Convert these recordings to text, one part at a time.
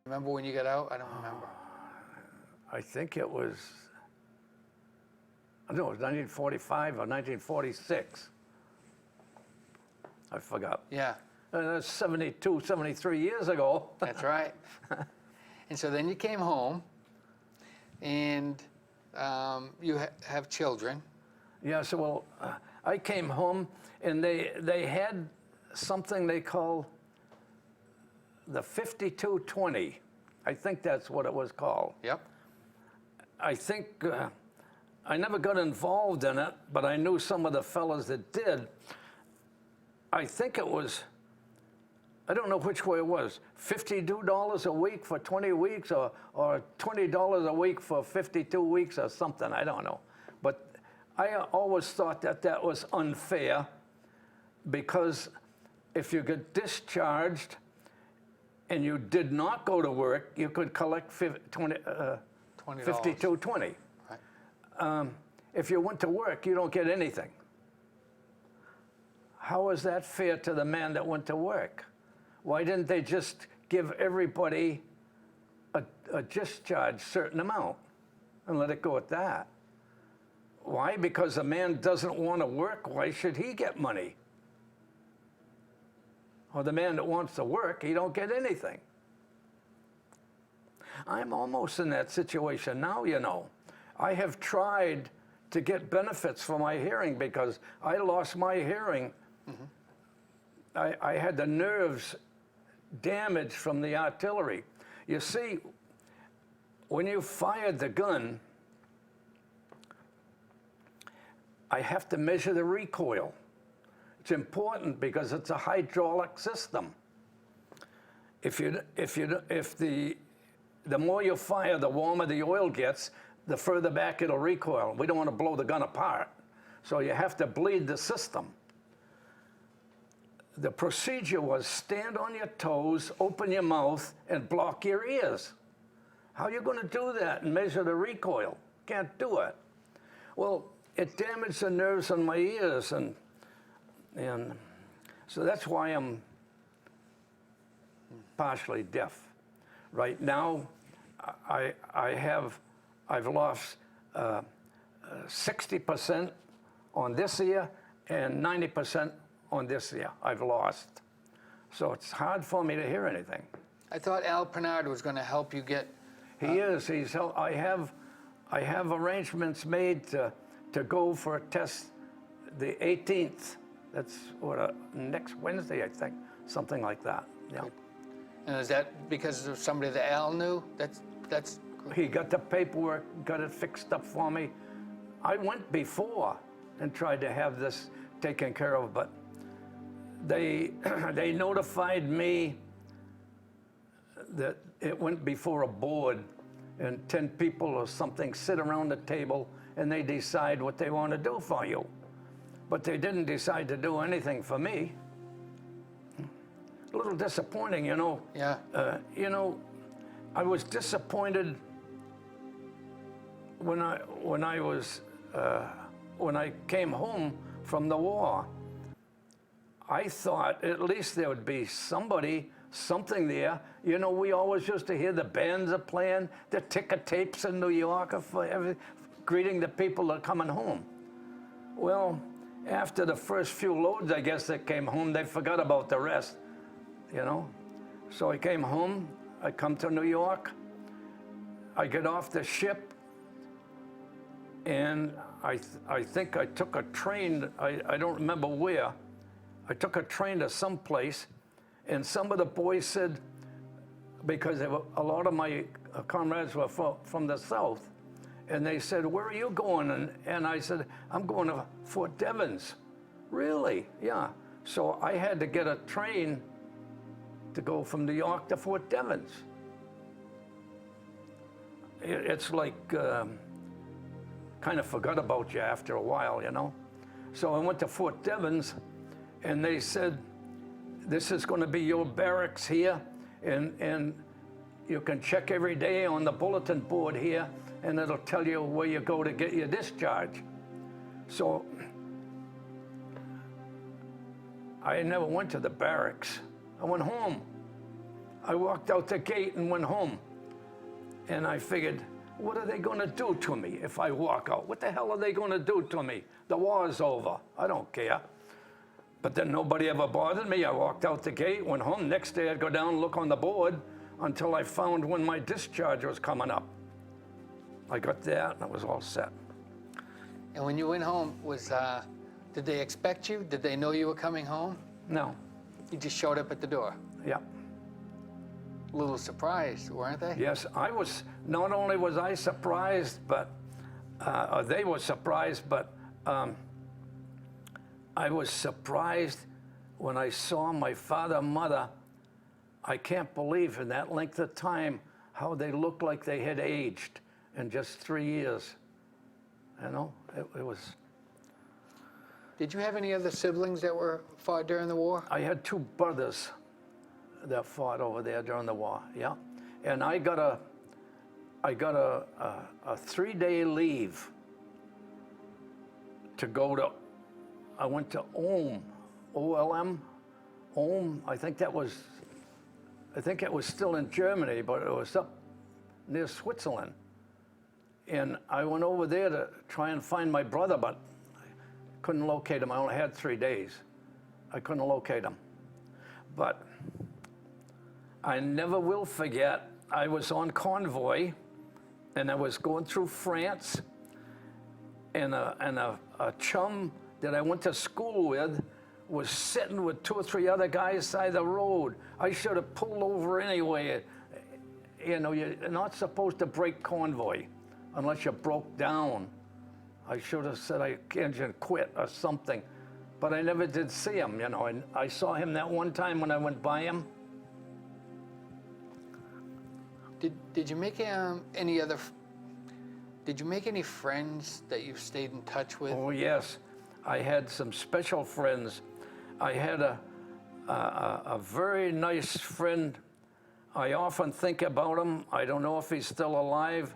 Remember when you got out? I don't remember. I think it was, I don't know, it was 1945 or 1946. I forgot. Yeah. That's 72, 73 years ago. That's right. And so then you came home, and you have children. Yeah, so well, I came home, and they had something they call the 5220. I think that's what it was called. Yep. I think, I never got involved in it, but I knew some of the fellas that did. I think it was, I don't know which way it was, $52 a week for 20 weeks or $20 a week for 52 weeks or something, I don't know. But I always thought that that was unfair, because if you get discharged and you did not go to work, you could collect $52.20. Right. If you went to work, you don't get anything. How is that fair to the man that went to work? Why didn't they just give everybody a discharge certain amount and let it go at that? Why? Because a man doesn't want to work, why should he get money? Or the man that wants to work, he don't get anything. I'm almost in that situation now, you know. I have tried to get benefits for my hearing because I lost my hearing. Mm-hmm. I had the nerves damaged from the artillery. You see, when you fired the gun, I have to measure the recoil. It's important because it's a hydraulic system. The more you fire, the warmer the oil gets, the further back it'll recoil. We don't want to blow the gun apart. So you have to bleed the system. The procedure was stand on your toes, open your mouth, and block your ears. How are you going to do that and measure the recoil? Can't do it. Well, it damaged the nerves in my ears, and so that's why I'm partially deaf. Right now, I've lost 60% on this ear and 90% on this ear. I've lost. So it's hard for me to hear anything. I thought Al Pernard was going to help you get. He is. I have arrangements made to go for a test the 18th. That's what, next Wednesday, I think, something like that. Yeah. And is that because of somebody that Al knew? That's. He got the paperwork, got it fixed up for me. I went before and tried to have this taken care of, but they notified me that it went before a board, and 10 people or something sit around the table and they decide what they want to do for you. But they didn't decide to do anything for me. A little disappointing, you know. Yeah. I was disappointed when I came home from the war. I thought at least there would be something there. You know, we always used to hear the bands are playing, the ticker tapes in New York for greeting the people that are coming home. Well, after the first few loads, I guess, that came home, they forgot about the rest, you know. So I came home, I come to New York, I get off the ship, and I think I took a train, I don't remember where. I took a train to some place, and some of the boys said, because a lot of my comrades were from the South, and they said, "Where are you going?" And I said, "I'm going to Fort Devens." Really? Yeah. So I had to get a train to go from New York to Fort Devens. It's like kind of forgot about you after a while, you know. So I went to Fort Devens, and they said, "This is going to be your barracks here, and you can check every day on the bulletin board here, and it'll tell you where you go to get your discharge." So I never went to the barracks. I went home. I walked out the gate and went home. And I figured, what are they going to do to me if I walk out? What the hell are they going to do to me? The war's over. I don't care. But then nobody ever bothered me. I walked out the gate, went home. Next day I'd go down and look on the board until I found when my discharge was coming up. I got that and I was all set. And when you went home, did they expect you? Did they know you were coming home? No. You just showed up at the door. Yeah. A little surprised, weren't they? Yes, I was. Not only was I surprised, but or they were surprised, but I was surprised when I saw my father and mother. I can't believe in that length of time how they looked like they had aged in just 3 years. You know, it was. Did you have any other siblings that fought during the war? I had 2 brothers that fought over there during the war. Yeah, and I got a 3-day leave to go to. I went to Ulm, OLM, Ulm. I think it was still in Germany, but it was up near Switzerland. And I went over there to try and find my brother, but I couldn't locate him. I only had 3 days. I couldn't locate him. But I never will forget, I was on convoy, and I was going through France, and a chum that I went to school with was sitting with 2 or 3 other guys side of the road. I should have pulled over anyway. You know, you're not supposed to break convoy unless you broke down. I should have said I engine quit or something, but I never did see him, you know. And I saw him that one time when I went by him. Did you make Did you make any friends that you've stayed in touch with? Oh yes, I had some special friends. I had a very nice friend. I often think about him. I don't know if he's still alive.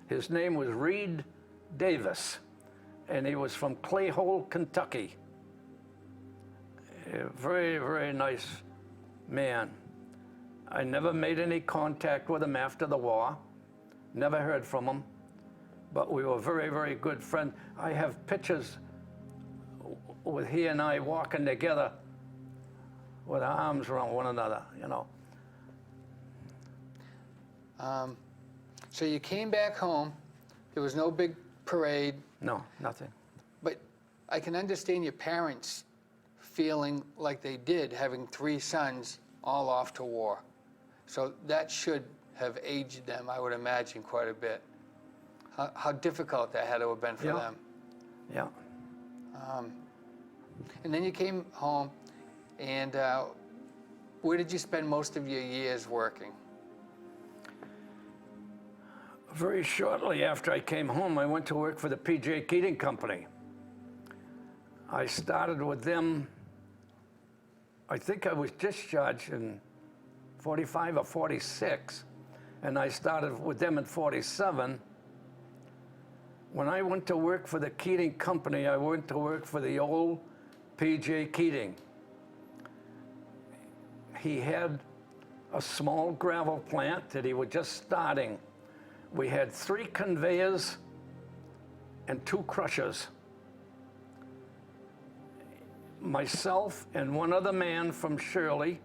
His name was Reed Davis, and he was from Clayhole, Kentucky. A very, very nice man. I never made any contact with him after the war. Never heard from him. But we were very, very good friends. I have pictures with he and I walking together with our arms around one another, you know. So you came back home. There was no big parade. No, nothing. But I can understand your parents feeling like they did, having 3 sons all off to war. So that should have aged them, I would imagine, quite a bit. How difficult that had to have been for them. Yeah. And then you came home, and where did you spend most of your years working? Very shortly after I came home, I went to work for the P.J. Keating Company. I started with them, I think I was discharged in 45 or 46, and I started with them in 47. When I went to work for the Keating Company, I went to work for the old P.J. Keating. He had a small gravel plant that he was just starting. We had 3 conveyors and 2 crushers. Myself and one other man from Shirley,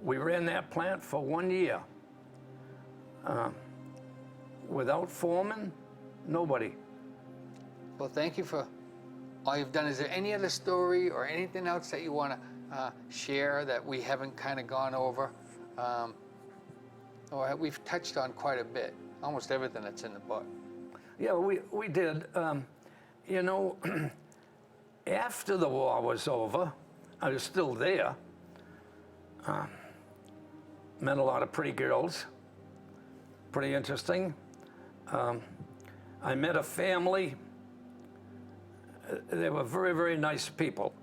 we ran that plant for 1 year. Without foreman, nobody. Well, thank you for all you've done. Is there any other story or anything else that you want to share that we haven't kind of gone over? Or we've touched on quite a bit, almost everything that's in the book. Yeah, we did. You know, after the war was over, I was still there. Met a lot of pretty girls, pretty interesting. I met a family. They were very, very nice people.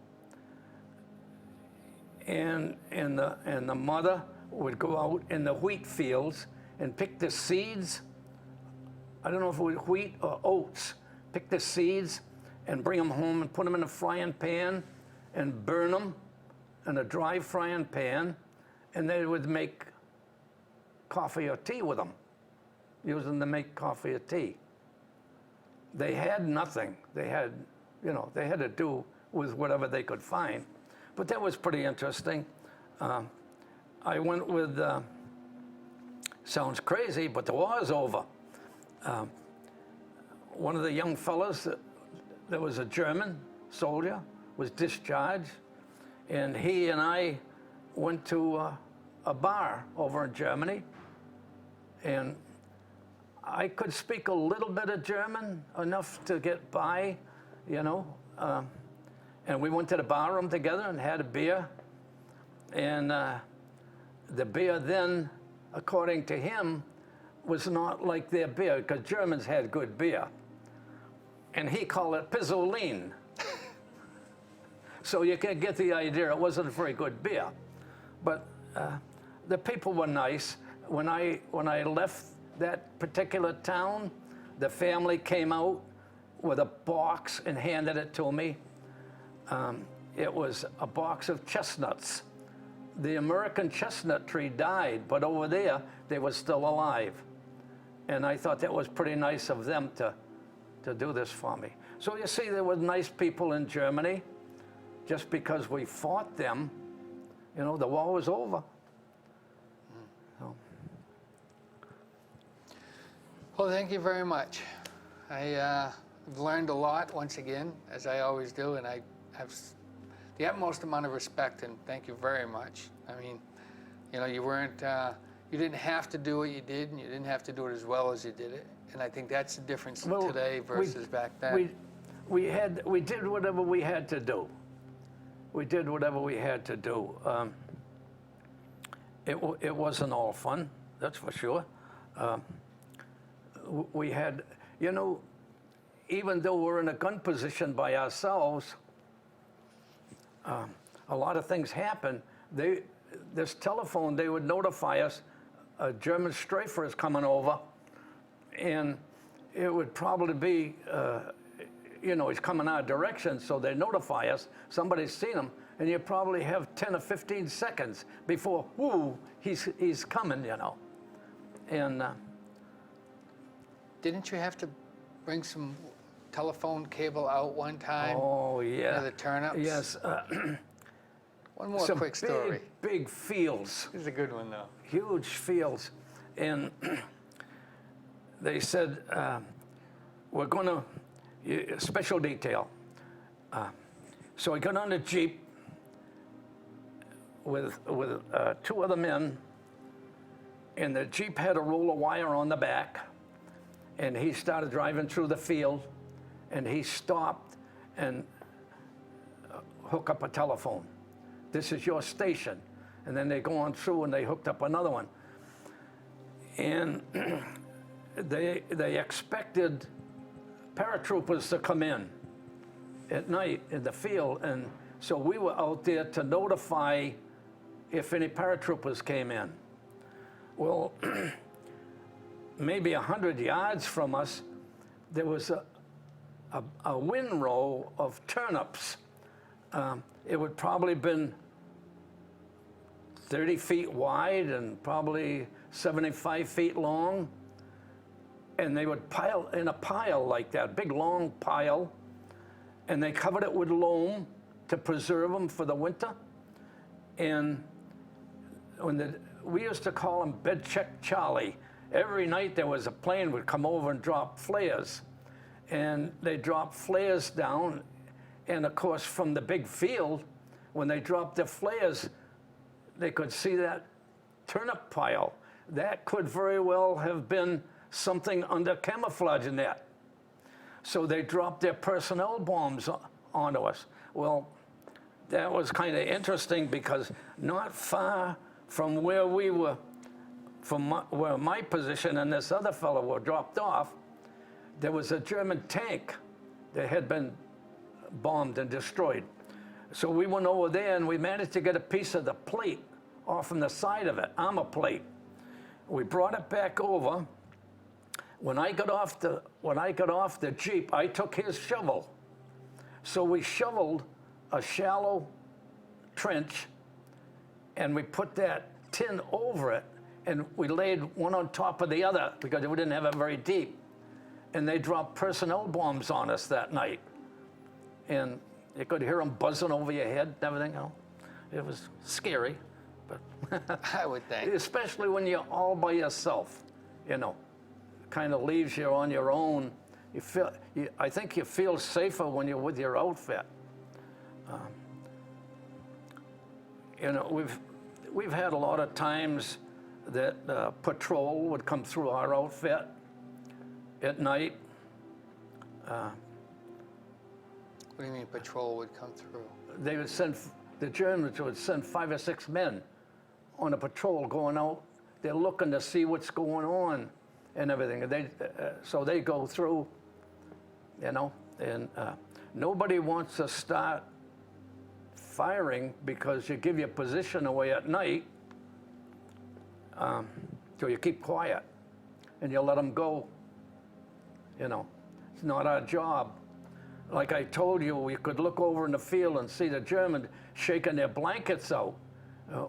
And the mother would go out in the wheat fields and pick the seeds. I don't know if it was wheat or oats. Pick the seeds and bring them home and put them in a frying pan and burn them in a dry frying pan and they would make coffee or tea with them, use them to make coffee or tea. They had nothing. They had, they had to do with whatever they could find. But that was pretty interesting. I went with, sounds crazy, but the war's over. One of the young fellas, that was a German soldier, was discharged, and he and I went to a bar over in Germany, and I could speak a little bit of German, enough to get by, and we went to the bar room together and had a beer, and the beer then, according to him, was not like their beer, because Germans had good beer, and he called it Pizzolin. So you can get the idea, it wasn't a very good beer. But the people were nice. When I left that particular town, the family came out with a box and handed it to me. It was a box of chestnuts. The American chestnut tree died, but over there, they were still alive. And I thought that was pretty nice of them to do this for me. So you see, there were nice people in Germany. Just because we fought them, the war was over. So. Well, thank you very much. I've learned a lot once again, as I always do, and I have the utmost amount of respect, and thank you very much. I mean, you weren't, you didn't have to do what you did, and you didn't have to do it as well as you did it. And I think that's the difference today versus back then. We did whatever we had to do. We did whatever we had to do. It wasn't all fun, that's for sure. We had, even though we're in a gun position by ourselves, a lot of things happen. This telephone, they would notify us, a German strafer is coming over, and it would probably be, he's coming our direction, so they notify us, somebody's seen him, and you probably have 10 or 15 seconds before, whoo, he's coming, And didn't you have to bring some telephone cable out one time? Oh, yeah. The turnips? Yes. One more quick story. Big fields. This is a good one, though. Huge fields. And they said, we're going to, special detail. So I got on the Jeep with two other men, and the Jeep had a roll of wire on the back, and he started driving through the field, and he stopped and hooked up a telephone. This is your station. And then they go on through and they hooked up another one. And they expected paratroopers to come in at night in the field. And so we were out there to notify if any paratroopers came in. Well, maybe 100 yards from us, there was a windrow of turnips. It would probably been 30 feet wide and probably 75 feet long. And they would pile in a pile like that, big long pile, and they covered it with loam to preserve them for the winter. And we used to call them Bed Check Charlie. Every night there was a plane would come over and drop flares. And they dropped flares down. And of course, from the big field, when they dropped the flares, they could see that turnip pile. That could very well have been something under camouflage in that. So they dropped their personnel bombs onto us. Well, that was kind of interesting because not far from where we were, where my position and this other fellow were dropped off, there was a German tank that had been bombed and destroyed. So we went over there and we managed to get a piece of the plate off from the side of it, armor plate. We brought it back over. When I got off the Jeep, I took his shovel. So we shoveled a shallow trench, and we put that tin over it, and we laid one on top of the other because we didn't have it very deep. And they dropped personnel bombs on us that night. And you could hear them buzzing over your head and everything. You know? It was scary, but I would think. especially when you're all by yourself, you know, kind of leaves you on your own. I think you feel safer when you're with your outfit. You know, we've had a lot of times that patrol would come through our outfit at night. What do you mean patrol would come through? They would send, the Germans would send 5 or 6 men on a patrol going out. They're looking to see what's going on and everything. So they go through, you know, and nobody wants to start firing because you give your position away at night. So you keep quiet and you let them go. You know, it's not our job. Like I told you, we could look over in the field and see the Germans shaking their blankets out.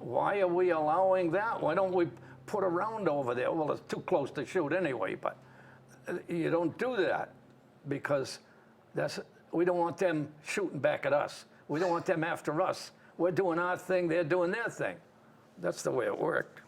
Why are we allowing that? Why don't we put a round over there? Well, it's too close to shoot anyway, but you don't do that because we don't want them shooting back at us. We don't want them after us. We're doing our thing, they're doing their thing. That's the way it worked.